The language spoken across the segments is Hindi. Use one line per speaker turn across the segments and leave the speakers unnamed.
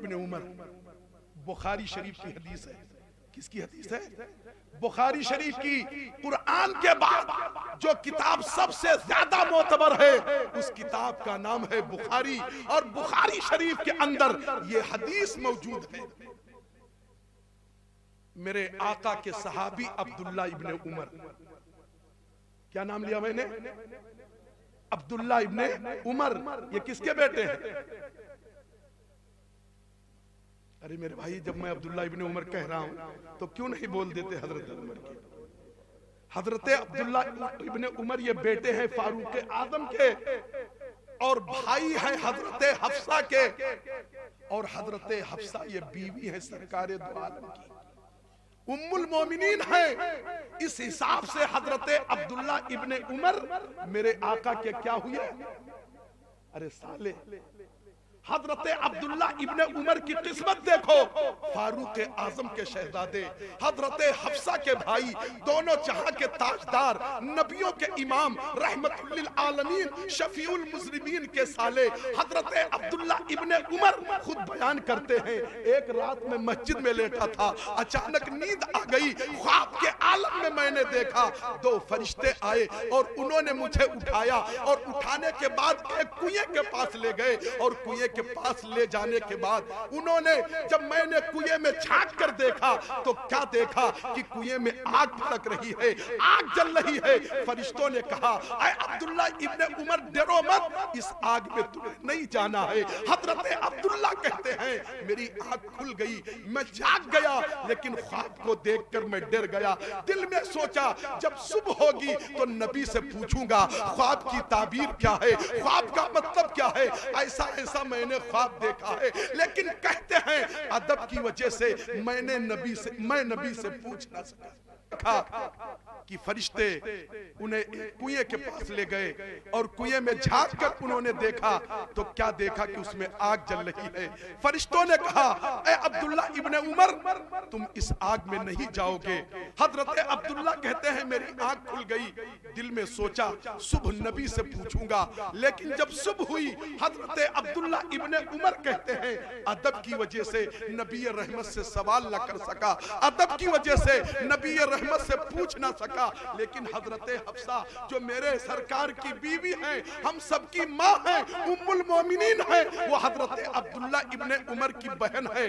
इब्ने उमर, बुखारी शरीफ की हदीस है। किसकी हदीस है? बुखारी शरीफ की। कुरान के बाद जो किताब सबसे ज्यादा मोतबर है उस किताब का नाम है बुखारी, और बुखारी शरीफ के अंदर ये हदीस मौजूद है। मेरे आका के सहाबी अब्दुल्ला इब्ने उमर, क्या नाम लिया मैंने? अब्दुल्ला इब्ने उमर। ये किसके बेटे हैं? अरे मेरे भाई, जब मैं अब्दुल्ला इब्ने उमर कह रहा हूं तो क्यों नहीं बोल देते हजरत उमर के? हजरत अब्दुल्ला इब्ने उमर ये बेटे हैं फारूक आजम के, और भाई हैं हजरत हफ्सा के, और हजरत हफ्सा ये बीवी है सरकार दो आलम की, उम्मुल मोमिनीन है। इस हिसाब से हजरत अब्दुल्ला इब्ने उमर मेरे आका के क्या हुए? अरे साले, हजरत अब्दुल्ला इब्ने उमर की किस्मत देखो, फारूक आजम के शहजादे, हजरत हफ्सा के भाई, दोनों जहां के ताजदार, नबियों के इमाम, रहमतुल लिल आलमीन, शफीउल मुस्लिमीन के साले हजरत अब्दुल्ला इब्ने उमर खुद बयान करते हैं, एक रात में मस्जिद में लेटा था, अचानक नींद आ गई, ख्वाब के आलम में मैंने देखा दो फरिश्ते आए और उन्होंने मुझे उठाया, और उठाने के बाद एक कुएं के पास ले गए, और कुएं के पास ले जाने के बाद उन्होंने, जब मैंने कुएं में झांक कर देखा तो क्या देखा कि कुएं में आग भड़क रही है, आग जल रही है। फरिश्तों ने कहा, ऐ अब्दुल्ला इब्ने उमर, डरो मत, इस आग में तुम्हें नहीं जाना है। हजरत अब्दुल्ला कहते हैं, मेरी आंख खुल गई, मैं जाग गया, लेकिन ख्वाब को देखकर मैं डर गया। दिल में सोचा जब सुबह होगी तो नबी से पूछूंगा ख्वाब की ताबीर क्या है, ख्वाब का मतलब क्या है, ऐसा ऐसा मैंने ख्वाब देखा है। लेकिन कहते हैं अदब की वजह से मैं नबी से पूछ ना सका कि फरिश्ते उन्हें कुएं के पास ले गए, और कुएं में झांक कर उन्होंने देखा तो क्या देखा कि उसमें आग जल रही है। फरिश्तों ने कहा, ऐ अब्दुल्ला इब्ने उमर, तुम इस आग में नहीं जाओगे। हजरत अब्दुल्ला कहते हैं, मेरी आंख खुल गई, दिल में सोचा सुबह नबी से पूछूंगा, लेकिन जब सुबह हुई, हजरत अब्दुल्ला इब्ने उमर कहते हैं अदब की वजह से नबी रहमत से सवाल न कर सका, अदब की वजह से नबी रहमत से पूछ ना सका। लेकिन हजरत हफ्सा जो मेरे सरकार की बीवी हैं, हम सबकी माँ हैं, उम्मुल मोमिनीन हैं, वो हजरत अब्दुल्ला इब्ने उमर की बहन है।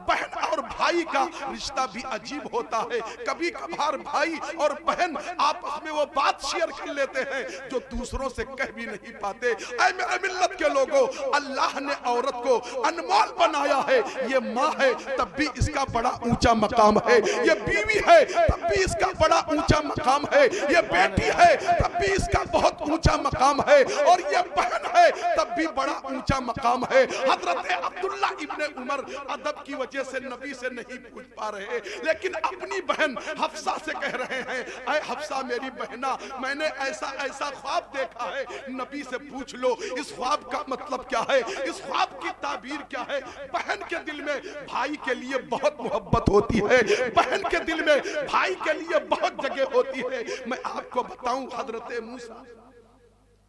बहन और भाई का रिश्ता भी अजीब होता है, कभी कभार भाई और बहन आपस में वो बात शेयर कर लेते हैं जो दूसरों से कह भी नहीं पाते। ऐ मेरे मिल्लत के लोगों, अल्लाह ने औरत को अनमोल बनाया है, ये माँ है तब भी इसका बड़ा ऊंचा मकाम है, ये बीवी है तब भी इसका बड़ा ऊंचा मकाम है, ये बेटी है तब भी इसका बहुत ऊंचा मकाम है, और ये बहन है तब भी बड़ा ऊंचा मकाम है। हजरत अब्दुल्ला इब्ने उमर अदब की वजह से नबी से नहीं पूछ पा रहे, लेकिन अपनी बहन हफ्सा से कह रहे हैं, ऐ हफ्सा मेरी बहना, मैंने ऐसा ऐसा ख्वाब देखा है, नबी से पूछ लो इस ख्वाब का मतलब क्या है, इस ख्वाब की ताबीर क्या है। बहन के दिल में भाई के लिए बहुत मोहब्बत होती है, बहन के दिल में भाई के लिए बहुत जगह होती है। मैं आपको बताऊं, हजरत मूसा,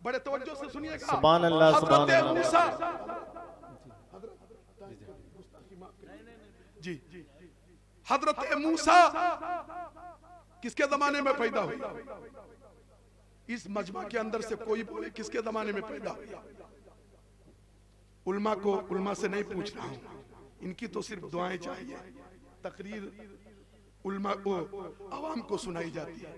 बड़े तवज्जो से सुनिएगा,
सुभान अल्लाह,
हजरत मूसा जी, हजरत मूसा किसके जमाने में पैदा हुई? इस मजमा के अंदर से कोई बोले किसके जमाने में पैदा हुई? उल्मा से नहीं पूछ रहा हूं, इनकी तो सिर्फ दुआएं चाहिए, तकरीर उल्मा को आवाम को सुनाई जाती है।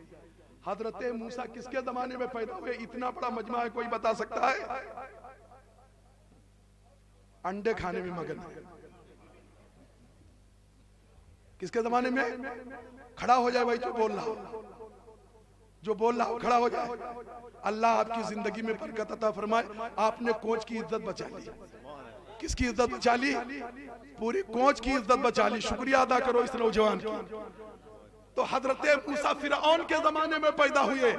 हजरत मूसा किसके जमाने में पैदा हुए? इतना बड़ा मजमा है, कोई बता सकता है? अंडे खाने में मगन है। किसके जमाने में? खड़ा हो जाए भाई जो बोल रहा हो, जो बोल रहा हो खड़ा हो जाए। अल्लाह आपकी जिंदगी में बरकत अता फरमाए। आपने कोच की इज्जत बचा ली। किसकी इज्जत बचा ली? पूरी कोच की इज्जत बचा ली। शुक्रिया अदा करो इस नौजवान की। तो हजरत मूसा फिरऔन के जमाने में पैदा हुए।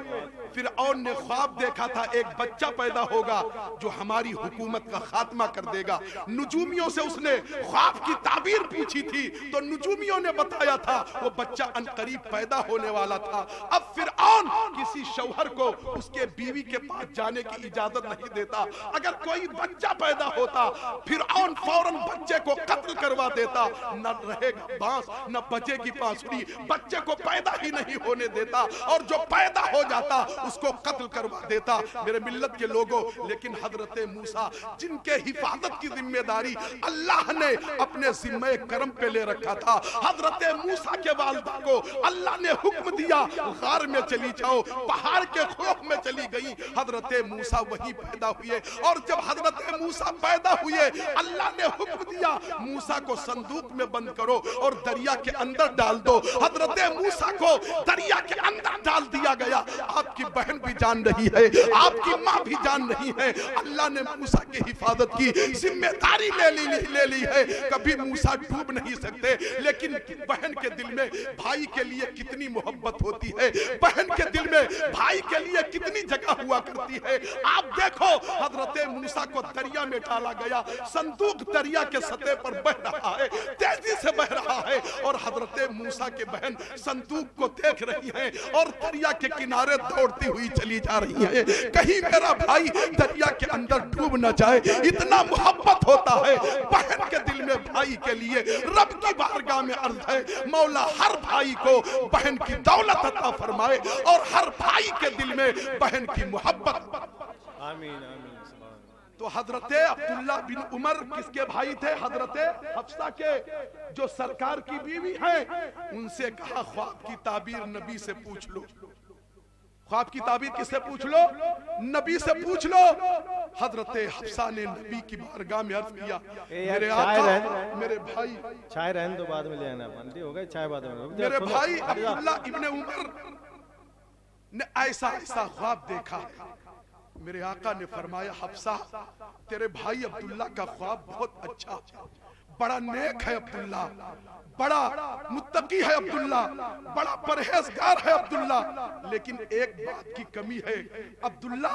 फिरऔन ने ख्वाब देखा था एक बच्चा पैदा होगा जो हमारी हुकूमत का खात्मा कर देगा। नुजूमियों से उसने ख्वाब की ताबीर पूछी थी तो नुजूमियों ने बताया था वो बच्चा अनकरीब पैदा होने वाला था। अब फिरऔन किसी शौहर को उसके बीवी के पास जाने की इजाजत नहीं देता। अगर कोई बच्चा पैदा होता फिरऔन फौरन बच्चे को कत्ल करवा देता, न रहेगा बांस न बचेगी बांसुरी, बच्चे को पैदा ही नहीं होने देता और जो पैदा हो जाता उसको कत्ल करवा देता। मेरे मिल्लत के लोगों, लेकिन हजरत मूसा जिनके हिफाजत की जिम्मेदारी अल्लाह ने अपने जिम्मे करम पे ले रखा था, हजरत मूसा के वालिदा को अल्लाह ने हुक्म दिया गार में चली जाओ, पहाड़ के खौफ में चली गई। हजरत मूसा वहीं पैदा हुए और जब हजरत मूसा पैदा हुए अल्लाह ने हुक्म दिया मूसा को संदूक में बंद करो और दरिया के अंदर डाल दो। हजरत मूसा को दरिया के अंदर डाल दिया गया। आपकी बहन भी जान रही है, आपकी माँ भी जान रही है, अल्लाह ने मूसा की हिफाजत की जिम्मेदारी ले ली है। कभी मूसा डूब नहीं सकते, लेकिन बहन के दिल में भाई के लिए कितनी मोहब्बत होती है, बहन के दिल में भाई के लिए कितनी जगह हुआ करती है। आप देखो हजरत मूसा को दरिया में डाला गया, संदूक दरिया के सतह पर बह रहा है, तेजी से बह रहा है और हजरत मूसा के बहन संदूक को देख रही हैं और दरिया के किनारे दौड़ती हुई चली जा रही हैं, कहीं मेरा भाई दरिया के अंदर डूब न जाए। इतना मोहब्बत होता है बहन के दिल में भाई के लिए। रब की बारगाह में अर्ज है मौला हर भाई को बहन की दौलत अता फरमाए और हर भाई के दिल में बहन की मोहब्बत।
आमीन आमीन।
तो हजरत अब्दुल्ला बिन उमर किसके भाई थे? हजरत हफ्सा के, जो सरकार की बीवी हैं। उनसे कहा ख्वाब की ताबीर नबी से पूछ लो। ख्वाब की ताबीर किससे पूछ लो? नबी से पूछ लो। हजरत हफ्सा ने नबी की बारगाह में अर्ज किया, मेरे आका, मेरे भाई,
चाय रहने दो, बाद में ले आना, बंदी हो गई चाय बाद में।
मेरे भाई अब्दुल्ला इब्ने उमर ने ऐसा ऐसा ख्वाब देखा। मेरे आका ने फरमाया हफ्सा, तेरे भाई अब्दुल्ला का ख्वाब बहुत अच्छा, बड़ा नेक है अब्दुल्ला, बड़ा मुत्तकी है अब्दुल्ला, बड़ा परहेजगार है अब्दुल्ला, लेकिन एक बात की कमी है, अब्दुल्ला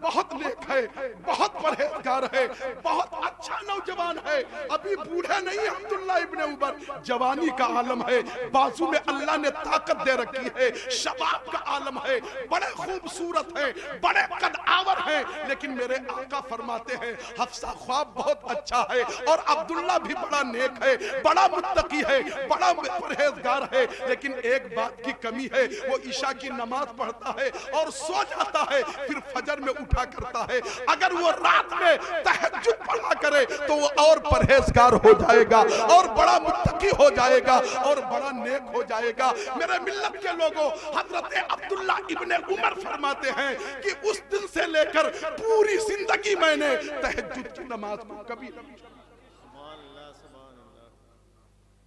बहुत नेक है, बहुत परहेजगार है, बहुत अच्छा नौजवान है, अभी बूढ़े नहीं है अब्दुल्ला इब्ने उमर, जवानी का आलम है, बाजू में अल्लाह ने ताकत दे रखी है, शबाब का आलम है, बड़े खूबसूरत है, बड़े कद आवर है। लेकिन मेरे आका फरमाते हैं हफ्सा ख्वाब बहुत अच्छा है और अब्दुल्ला भी बड़ा नेक है, बड़ा मुत्तकी है, बड़ा परहेजगार है, लेकिन एक बात की कमी है, वो ईशा की नमाज पढ़ता है और सो जाता है, फिर फजर में उठा करता है। अगर वो रात में तहज्जुद पढ़ा करे तो वो और परहेजगार हो जाएगा और बड़ा मुत्तकी हो जाएगा और बड़ा नेक हो जाएगा। मेरे मिल्लत के लोगों, हजरत अब्दुल्ला इब्ने उमर फरमाते हैं कि उस दिन से लेकर पूरी जिंदगी मैंने तहज्जुद की नमाज को कभी नहीं।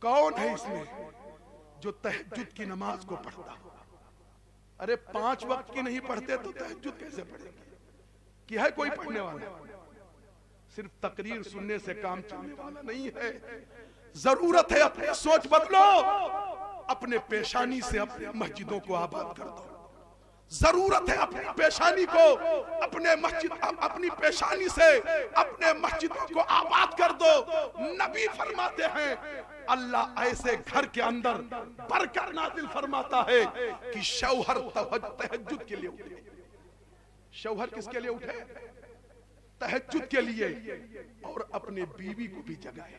कौन है इसमें जो तहज्जुद की नमाज को पढ़ता? अरे 5 वक्त की नहीं पढ़ते तो तहज्जुद कैसे पढ़ेंगे? कि है कोई पढ़ने वाला? सिर्फ तकरीर सुनने से काम चलने वाला नहीं है। जरूरत है अपनी सोच बदलो, अपने पेशानी से अपने मस्जिदों को आबाद कर दो। जरूरत है अपनी पेशानी को, अपनी पेशानी से अपने मस्जिदों को आबाद कर दो। नबी फरमाते हैं अल्लाह ऐसे घर के अंदर बरकत नाजिल फरमाता है कि शौहर तहज्जुद के लिए उठे। शौहर किसके लिए उठे? तहज्जुद के लिए, और अपने बीवी को भी जगाए।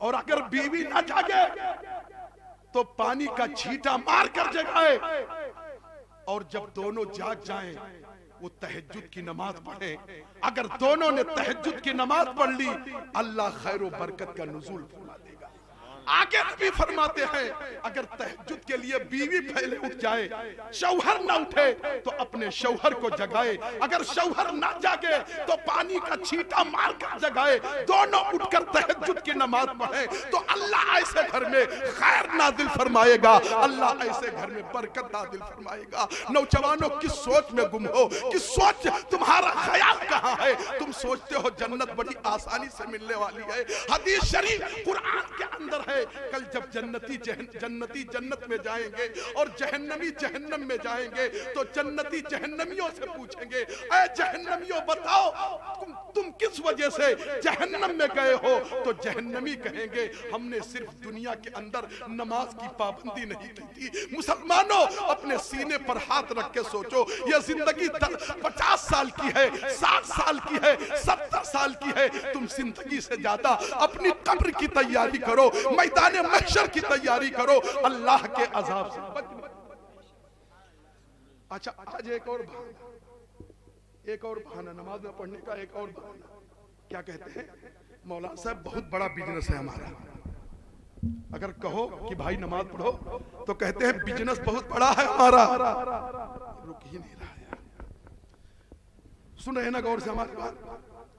और अगर बीवी ना जागे तो पानी का छींटा मारकर जगाए, और जब दोनों जाग जाएं वो तहज्जुद की नमाज पढ़े। अगर दोनों ने तहज्जुद की नमाज पढ़ ली, अल्लाह खैर व बरकत का नुज़ूल फरमा देगा। आगे नबी फरमाते हैं अगर तहज्जुद के लिए बीवी पहले उठ जाए, शौहर ना उठे तो अपने शौहर को जगाए। अगर शौहर ना जागे तो पानी का छींटा मारकर जगाए, दोनों उठकर तहज्जुद की नमाज पढ़े, तो अल्लाह ऐसे घर में खैर नाजिल फरमाएगा, अल्लाह ऐसे घर में बरकत नाजिल फरमाएगा। नौजवानों किस सोच में गुम हो, किस सोच, तुम्हारा ख्याल कहाँ है? तुम सोचते हो जन्नत बड़ी आसानी से मिलने वाली है। हदीस शरीफ कुरान के अंदर है है। कल जब जन्नती जन्नत में जाएंगे और जहन्नमी जहन्नम में जाएंगे तो जन्नती जहन्नमियों से पूछेंगे, ऐ जहन्नमियों बताओ तुम किस वजह से जहन्नम में गए हो? तो जहन्नमी कहेंगे, हमने सिर्फ दुनिया के अंदर नमाज की पाबंदी नहीं की थी। मुसलमानों, अपने सीने पर हाथ रख के सोचो, यह जिंदगी 50 साल की है, 60 साल की है, 70 साल की है। तुम जिंदगी से ज्यादा अपनी कब्र की तैयारी करो, मैदान महशर की तैयारी करो, अल्लाह के अजाब से बचने। अच्छा, आज एक और बहाना नमाज न पढ़ने का, एक और बहाना। क्या कहते हैं? मौलाना साहब बहुत बड़ा बिजनेस है हमारा। अगर कहो कि भाई नमाज पढ़ो तो कहते हैं बिजनेस बहुत बड़ा है हमारा। रुक ही नहीं रहा यार, सुन रहे ना गौर से हमारी बात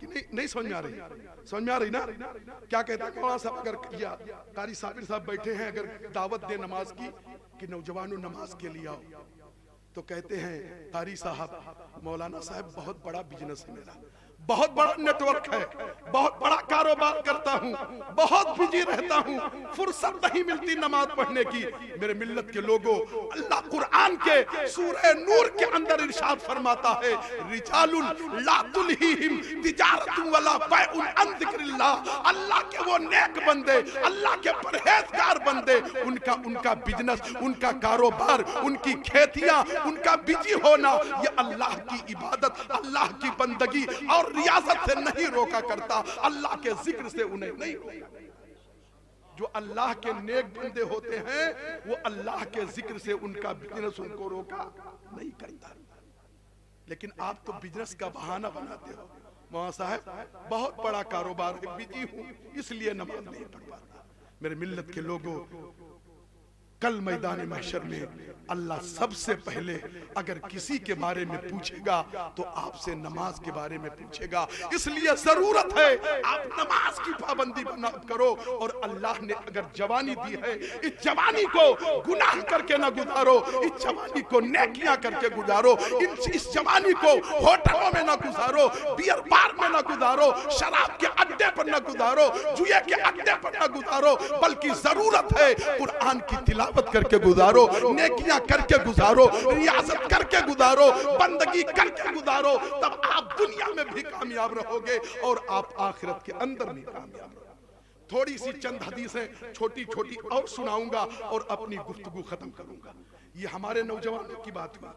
कि नहीं समझ में आ रही? समझ में आ रही ना? क्या कहते हैं मौलाना साहब? अगर या कारी साबिर साहब बैठे हैं, अगर दावत दे नमाज की कि नौजवानों नमाज के लिए आओ, तो कहते हैं कारी साहब, मौलाना साहब बहुत बड़ा बिजनेस है मेरा, बहुत बड़ा नेटवर्क है, बहुत बड़ा कारोबार करता हूँ, बहुत बिजी रहता हूँ, फुर्सत नहीं मिलती नमाज पढ़ने की। मेरे मिल्लत के लोगों, अल्लाह कुरान के सूरह नूर के अंदर इरशाद फरमाता है, रिजालुन ला तुलहीहिम तिजारतुन वला बैउन अन जिक्रिल्लाह। अल्लाह के वो नेक बंदे, अल्लाह के परहेजगार बंदे, उनका बिजनेस, उनका कारोबार, उनकी खेतियां, उनका बिजी होना, ये अल्लाह की इबादत, अल्लाह की बंदगी और रियासत से नहीं रोका करता, अल्लाह के जिक्र से उन्हें नहीं रोका। जो अल्लाह के नेक बंदे होते हैं वो अल्लाह के जिक्र से उनका बिजनेस उनको रोका नहीं करता। लेकिन आप तो बिजनेस का बहाना बनाते हो, मौलाना साहब बहुत बड़ा कारोबार है, बिजी हूं इसलिए नमाज नहीं पढ़ पाता। मेरे मिल्लत के लोगों, कल मैदान महशर में अल्लाह सबसे पहले अगर किसी के बारे में पूछेगा तो आपसे नमाज के बारे में पूछेगा। इसलिए जरूरत है आप नमाज की पाबंदी करो। और अल्लाह ने अगर जवानी दी है, इस जवानी को गुनाह करके ना गुजारो, इस जवानी को नेकियां करके गुजारो। इस जवानी को होटलों में ना गुजारो, बियर बार में ना गुजारो, शराब के अड्डे पर ना गुजारो, जुए के अड्डे पर ना गुजारो, बल्कि जरूरत है कुरान की तिलावत करके गुजारो, नेकियां करके गुजारो, रियासत करके गुजारो, बंदगी करके गुजारो। तब आप दुनिया में भी कामयाब रहोगे और आप आखिरत के अंदर भी कामयाब रहोगे। थोड़ी सी चंद हदीसें छोटी छोटी और सुनाऊंगा और अपनी गुफ्तगू खत्म करूंगा। ये हमारे नौजवानों की बात हुई।